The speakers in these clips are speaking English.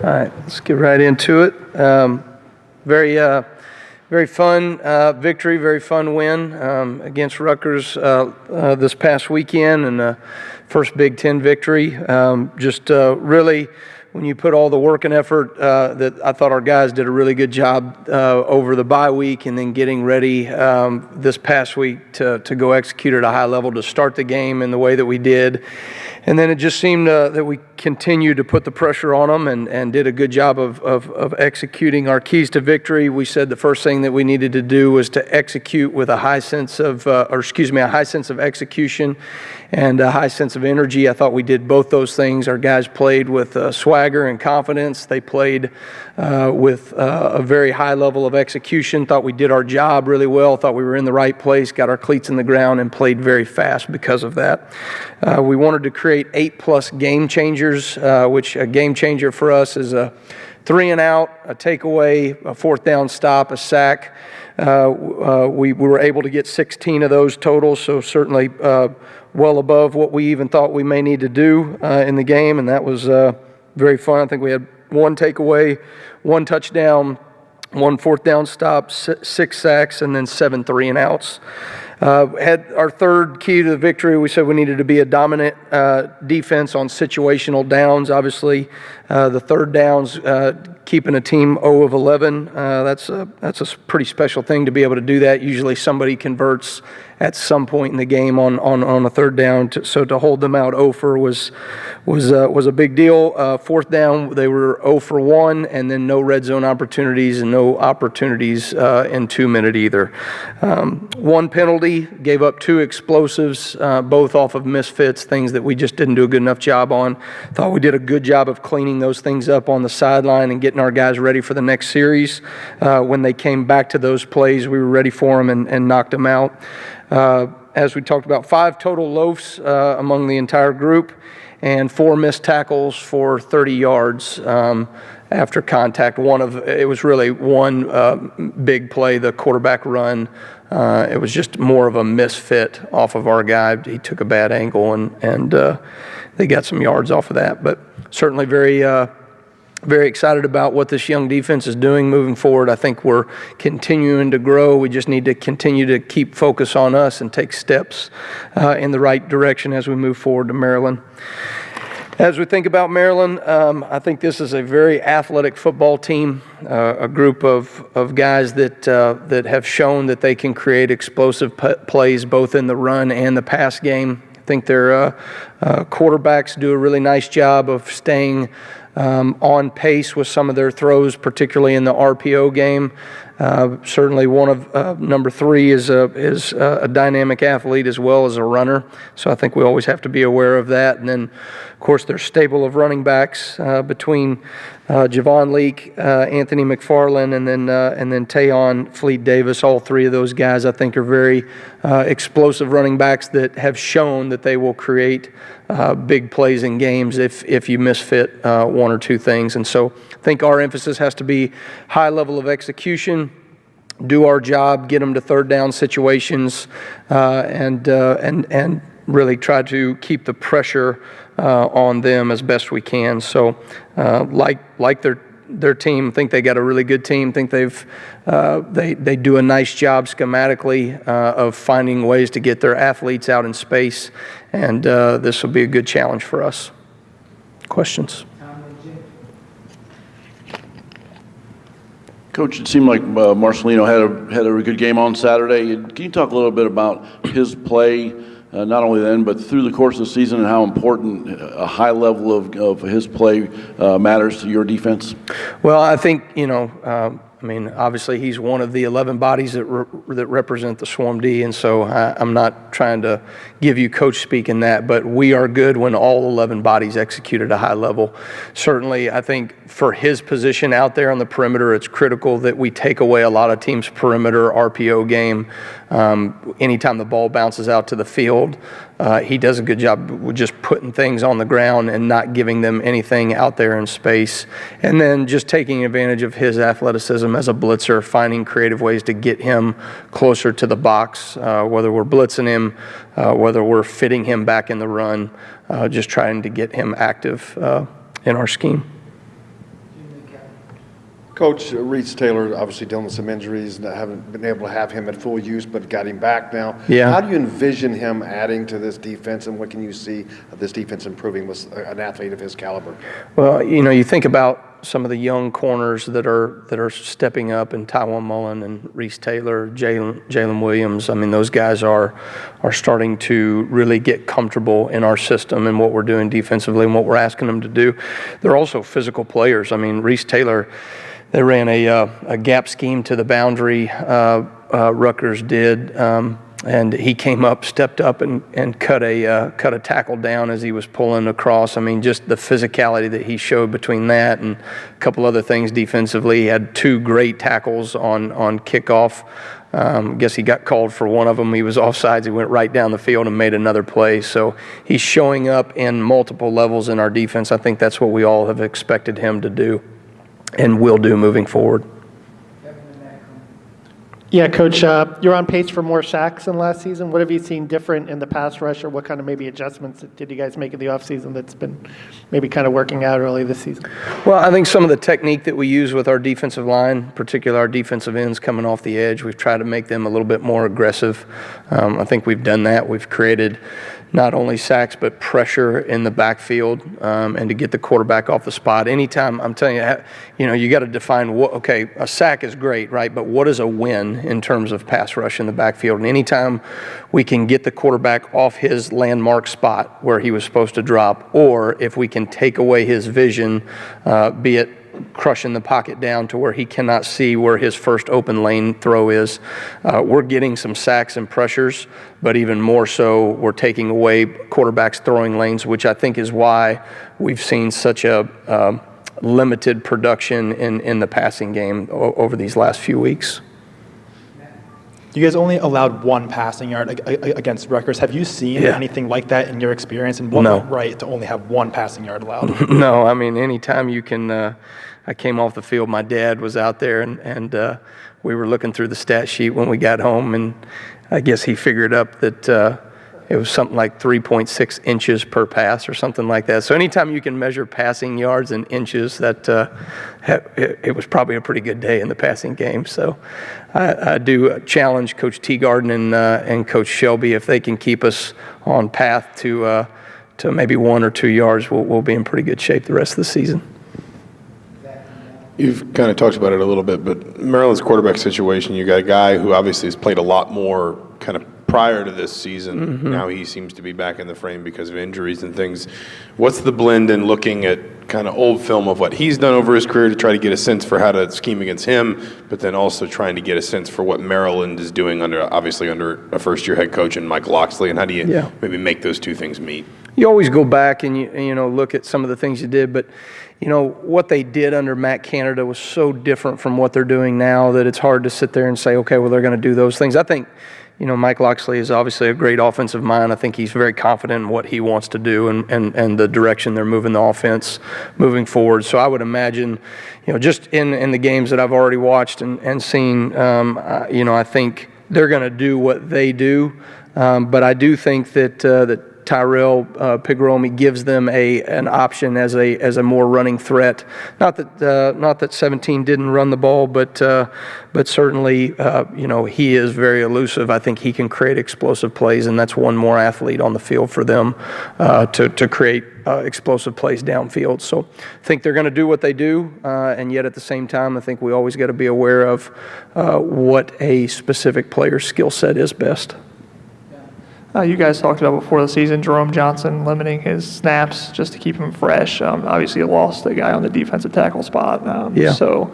All right, let's get right into it. Very fun victory, very fun win against Rutgers this past weekend, and first Big Ten victory. Really, when you put all the work and effort that I thought our guys did a really good job over the bye week, and then getting ready this past week to go execute at a high level to start the game in the way that we did. And then it just seemed that we continued to put the pressure on them and did a good job of executing our keys to victory. We said the first thing that we needed to do was to execute with a high sense of execution and a high sense of energy. I thought we did both those things. Our guys played with swagger and confidence. They played with a very high level of execution. Thought we did our job really well. Thought we were in the right place, got our cleats in the ground, and played very fast because of that. We wanted to create 8+ game changers, which a game changer for us is a 3 and out, a takeaway, a 4th down stop, a sack. We were able to get 16 of those total, so certainly well above what we even thought we may need to do in the game, and that was very fun. I think we had 1 takeaway, 1 touchdown, 1 4th down stop, 6 sacks, and then 7 3 and outs. Had our third key to the victory. We said we needed to be a dominant defense on situational downs. Obviously, the third downs, keeping a team 0 of 11. That's a pretty special thing to be able to do that. Usually, somebody converts at some point in the game on a third down. So to hold them out 0 for was a big deal. 4th down, they were 0 for 1, and then no red zone opportunities and no opportunities in 2 minute either. 1 penalty, gave up 2 explosives, both off of misfits, things that we just didn't do a good enough job on. Thought we did a good job of cleaning those things up on the sideline and getting our guys ready for the next series. When they came back to those plays, we were ready for them and knocked them out. As we talked about, 5 total loafs among the entire group, and 4 missed tackles for 30 yards after contact. It was really one big play, the quarterback run. It was just more of a misfit off of our guy. He took a bad angle, and they got some yards off of that. But certainly very excited about what this young defense is doing moving forward. I think we're continuing to grow. We just need to continue to keep focus on us and take steps in the right direction as we move forward to Maryland. As we think about Maryland, I think this is a very athletic football team, a group of guys that have shown that they can create explosive plays both in the run and the pass game. I think their quarterbacks do a really nice job of staying on pace with some of their throws, particularly in the RPO game. Certainly one of number 3 is a dynamic athlete as well as a runner, so I think we always have to be aware of that. And then, of course, their stable of running backs between Javon Leak, Anthony McFarland, and then Tayon Fleet Davis. All 3 of those guys, I think, are very explosive running backs that have shown that they will create big plays in games if you misfit 1 or 2 things. And so I think our emphasis has to be high level of execution, do our job, get them to third down situations, and really try to keep the pressure on them as best we can. So like their team, think they got a really good team. Think they do a nice job schematically of finding ways to get their athletes out in space, and this will be a good challenge for us. Questions? Coach, it seemed like Marcelino had a good game on Saturday. Can you talk a little bit about his play, not only then, but through the course of the season, and how important a high level of his play matters to your defense? Well, I think, obviously he's one of the 11 bodies that represent the Swarm D, and so I'm not trying to give you coach speak in that, but we are good when all 11 bodies execute at a high level. Certainly, I think for his position out there on the perimeter, it's critical that we take away a lot of teams' perimeter RPO game. Anytime the ball bounces out to the field, he does a good job with just putting things on the ground and not giving them anything out there in space. And then just taking advantage of his athleticism as a blitzer, finding creative ways to get him closer to the box, whether we're blitzing him, whether we're fitting him back in the run, just trying to get him active in our scheme. Coach, Reese Taylor obviously dealing with some injuries and haven't been able to have him at full use, but got him back now. Yeah. How do you envision him adding to this defense, and what can you see of this defense improving with an athlete of his caliber? Well, you think about some of the young corners that are stepping up, and Tywone Mullen and Reese Taylor, Jalen Williams. I mean, those guys are starting to really get comfortable in our system and what we're doing defensively and what we're asking them to do. They're also physical players. I mean, Reese Taylor, they ran a gap scheme to the boundary, Rutgers did, and he came up, stepped up, and cut a tackle down as he was pulling across. I mean, just the physicality that he showed between that and a couple other things defensively. He had 2 great tackles on kickoff. I guess he got called for one of them. He was offsides. He went right down the field and made another play. So he's showing up in multiple levels in our defense. I think that's what we all have expected him to do and will do moving forward. Yeah, Coach, you're on pace for more sacks than last season. What have you seen different in the pass rush, or what kind of maybe adjustments did you guys make in the offseason that's been maybe kind of working out early this season? Well, I think some of the technique that we use with our defensive line, particularly our defensive ends coming off the edge, we've tried to make them a little bit more aggressive. I think we've done that. We've created not only sacks but pressure in the backfield, and to get the quarterback off the spot. Anytime, I'm telling you, you got to define what. Okay, a sack is great, right? But what is a win in terms of pass rush in the backfield? And anytime we can get the quarterback off his landmark spot where he was supposed to drop, or if we can take away his vision, be it crushing the pocket down to where he cannot see where his first open lane throw is. We're getting some sacks and pressures, but even more so, we're taking away quarterbacks' throwing lanes, which I think is why we've seen such a limited production in the passing game over these last few weeks. You guys only allowed 1 passing yard against Rutgers. Have you seen anything like that in your experience? And what went right to only have 1 passing yard allowed? No, I mean, anytime you can, I came off the field, my dad was out there, and we were looking through the stat sheet when we got home, and I guess he figured up that it was something like 3.6 inches per pass or something like that. So anytime you can measure passing yards in inches, that it was probably a pretty good day in the passing game. So I do challenge Coach Teagarden and Coach Shelby, if they can keep us on path to maybe 1 or 2 yards, we'll be in pretty good shape the rest of the season. You've kind of talked about it a little bit, but Maryland's quarterback situation, you got a guy who obviously has played a lot more kind of prior to this season. Mm-hmm. Now he seems to be back in the frame because of injuries and things. What's the blend in looking at kind of old film of what he's done over his career to try to get a sense for how to scheme against him, but then also trying to get a sense for what Maryland is doing under a first-year head coach in Mike Loxley, and how do you maybe make those two things meet? You always go back and you look at some of the things you did, but what they did under Matt Canada was so different from what they're doing now that it's hard to sit there and say, okay, well, they're going to do those things. I think Mike Loxley is obviously a great offensive mind. I think he's very confident in what he wants to do and the direction they're moving the offense moving forward. So I would imagine, just in the games that I've already watched and seen, I think they're going to do what they do. But I do think that Tyrell Pigromi gives them an option as a more running threat. Not that 17 didn't run the ball, but certainly he is very elusive. I think he can create explosive plays, and that's one more athlete on the field for them to create explosive plays downfield. So I think they're going to do what they do, and yet at the same time, I think we always got to be aware of what a specific player's skill set is best. You guys talked about before the season, Jerome Johnson limiting his snaps just to keep him fresh. Obviously, you lost a guy on the defensive tackle spot. So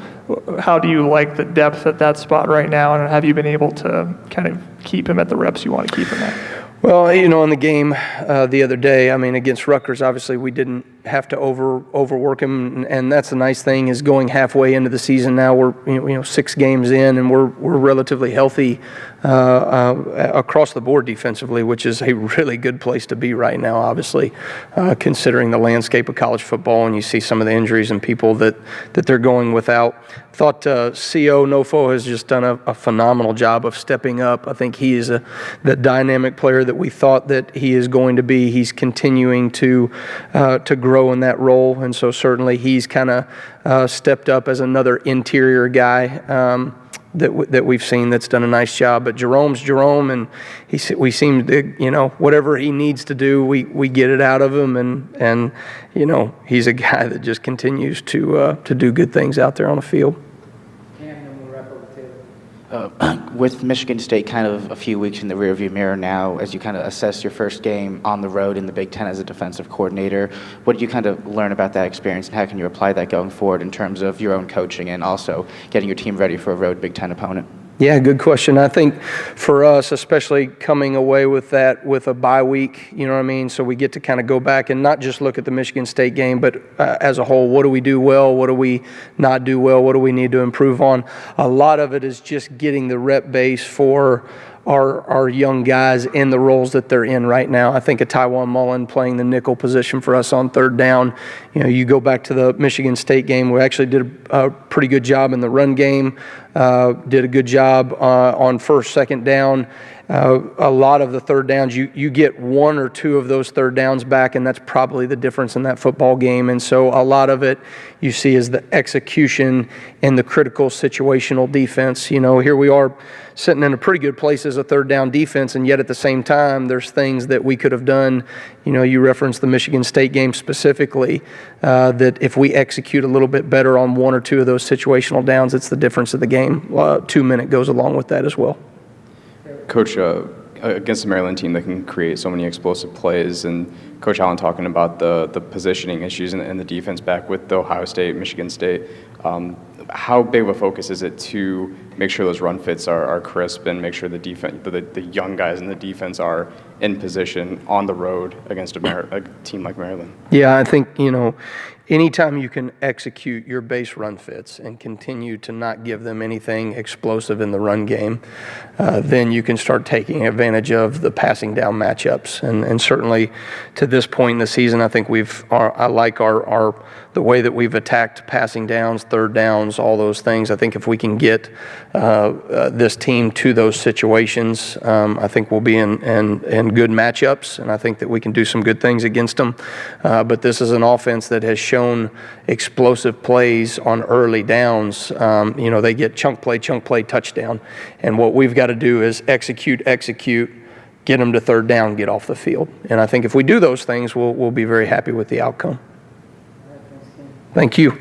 how do you like the depth at that spot right now, and have you been able to kind of keep him at the reps you want to keep him at? Well, in the game the other day, against Rutgers, obviously we didn't have to overwork him, and that's the nice thing is going halfway into the season now. We're 6 games in, and we're relatively healthy across the board defensively, which is a really good place to be right now. Obviously, considering the landscape of college football, and you see some of the injuries and people that they're going without. Thought C.O. Nofo has just done a phenomenal job of stepping up. I think he is the dynamic player that we thought that he is going to be. He's continuing to grow grow in that role. And so certainly he's kind of stepped up as another interior guy that we've seen that's done a nice job. But Jerome's Jerome, and we seem to, whatever he needs to do, we get it out of him. And he's a guy that just continues to do good things out there on the field. With Michigan State kind of a few weeks in the rearview mirror now, as you kind of assess your first game on the road in the Big Ten as a defensive coordinator, what did you kind of learn about that experience, and how can you apply that going forward in terms of your own coaching and also getting your team ready for a road Big Ten opponent? Yeah, good question. I think for us, especially coming away with that with a bye week, you know what I mean? So we get to kind of go back and not just look at the Michigan State game, but as a whole, what do we do well? What do we not do well? What do we need to improve on? A lot of it is just getting the rep base for our young guys in the roles that they're in right now. I think a Tywan Mullen playing the nickel position for us on third down. You go back to the Michigan State game, we actually did a pretty good job in the run game, did a good job on first, second down. A lot of the third downs, you get one or two of those third downs back, and that's probably the difference in that football game. And so a lot of it you see is the execution and the critical situational defense. Here we are sitting in a pretty good place as a third down defense, and yet at the same time, there's things that we could have done. You referenced the Michigan State game specifically, that if we execute a little bit better on one or two of those situational downs, it's the difference of the game. 2 minute goes along with that as well. Coach, against the Maryland team that can create so many explosive plays, and Coach Allen talking about the positioning issues and the defense back with the Ohio State, Michigan State, how big of a focus is it to make sure those run fits are crisp and make sure the defense, the young guys in the defense are in position on the road against a team like Maryland? Yeah, I think, anytime you can execute your base run fits and continue to not give them anything explosive in the run game, then you can start taking advantage of the passing down matchups. And certainly to this point in the season, I think I like the way that we've attacked passing downs, third downs, all those things. I think if we can get this team to those situations, I think we'll be in good matchups, and I think that we can do some good things against them. But this is an offense that has shown explosive plays on early downs. They get chunk play, touchdown. And what we've got to do is execute, get them to third down, get off the field. And I think if we do those things, we'll be very happy with the outcome. Thank you.